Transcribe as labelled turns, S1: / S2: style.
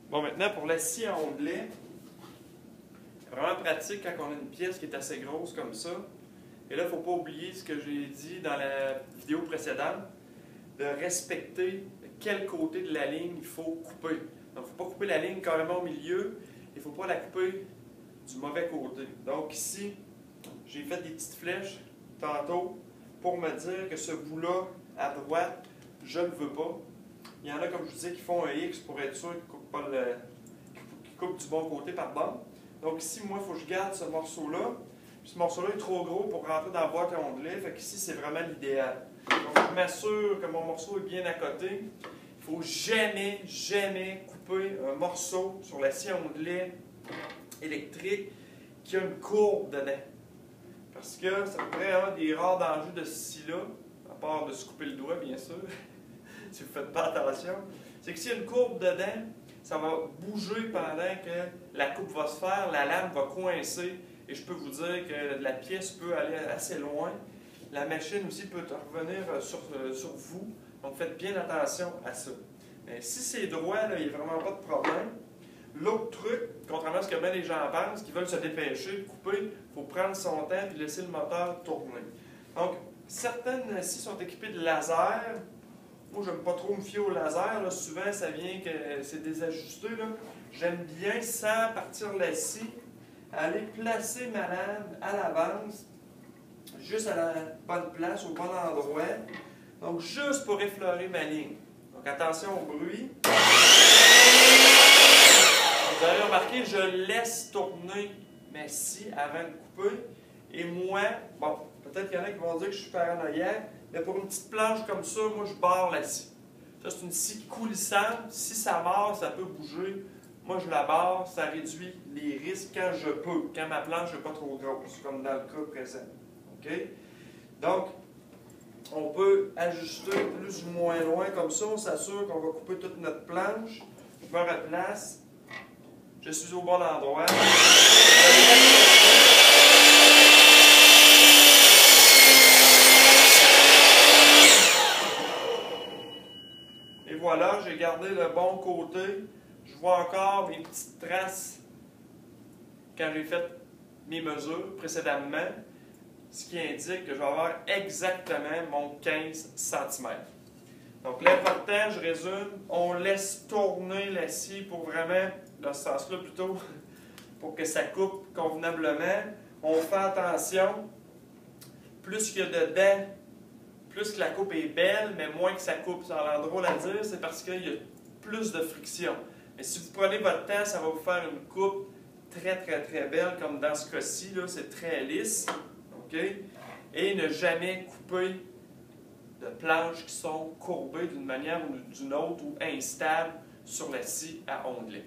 S1: Bon, maintenant pour la scie à ondelet, c'est vraiment pratique quand on a une pièce qui est assez grosse comme ça. Et là, il ne faut pas oublier ce que j'ai dit dans la vidéo précédente, de respecter quel côté de la ligne il faut couper. Donc, il ne faut pas couper la ligne carrément au milieu, il ne faut pas la couper du mauvais côté. Donc ici, j'ai fait des petites flèches tantôt pour me dire que ce bout-là, à droite, je ne le veux pas. Il y en a, comme je vous disais, qui font un X pour être sûr qu'ils coupent du bon côté, pardon. Donc ici, moi, il faut que je garde ce morceau-là. Ce morceau-là est trop gros pour rentrer dans la boîte à ondelet. Fait qu'ici, c'est vraiment l'idéal. Donc, je m'assure que mon morceau est bien à côté. Il ne faut jamais, jamais couper un morceau sur la scie à ondelet électrique qui a une courbe dedans. Parce que ça pourrait avoir des rares dangers de ce scie-là, à part de se couper le doigt, bien sûr, si vous ne faites pas attention. C'est que s'il y a une courbe dedans, ça va bouger pendant que la coupe va se faire, la lame va coincer, et je peux vous dire que la pièce peut aller assez loin. La machine aussi peut revenir sur vous, donc faites bien attention à ça. Mais si c'est droit, là, il n'y a vraiment pas de problème. L'autre truc, contrairement à ce que bien les gens pensent, qui veulent se dépêcher de couper, il faut prendre son temps et laisser le moteur tourner. Donc, certaines scies sont équipées de laser. Moi, je n'aime pas trop me fier au laser. Là. Souvent, ça vient que c'est désajusté. J'aime bien, sans partir la scie, aller placer ma lame à l'avance, juste à la bonne place, au bon endroit. Donc, juste pour effleurer ma ligne. Donc, attention au bruit. Vous avez remarqué, je laisse tourner ma scie avant de couper. Et moi, bon, peut-être qu'il y en a qui vont dire que je suis paranoïaque, mais pour une petite planche comme ça, moi, je barre la scie. Ça, c'est une scie coulissante. Si ça barre, ça peut bouger. Moi, je la barre, ça réduit les risques quand je peux, quand ma planche n'est pas trop grosse, comme dans le cas présent. OK? Donc, on peut ajuster plus ou moins loin comme ça. On s'assure qu'on va couper toute notre planche. Je me replace. Je suis au bon endroit. Et voilà, j'ai gardé le bon côté. Je vois encore mes petites traces quand j'ai fait mes mesures précédemment, ce qui indique que je vais avoir exactement mon 15 cm. Donc l'important, je résume, on laisse tourner la scie pour vraiment, dans ce sens-là plutôt, pour que ça coupe convenablement. On fait attention, plus qu'il y a dedans, plus que la coupe est belle, mais moins que ça coupe. Ça a l'air drôle à dire, c'est parce qu'il y a plus de friction. Mais si vous prenez votre temps, ça va vous faire une coupe très très très belle, comme dans ce cas-ci, c'est très lisse. Okay? Et ne jamais couper de planches qui sont courbées d'une manière ou d'une autre ou instables sur la scie à ondelet.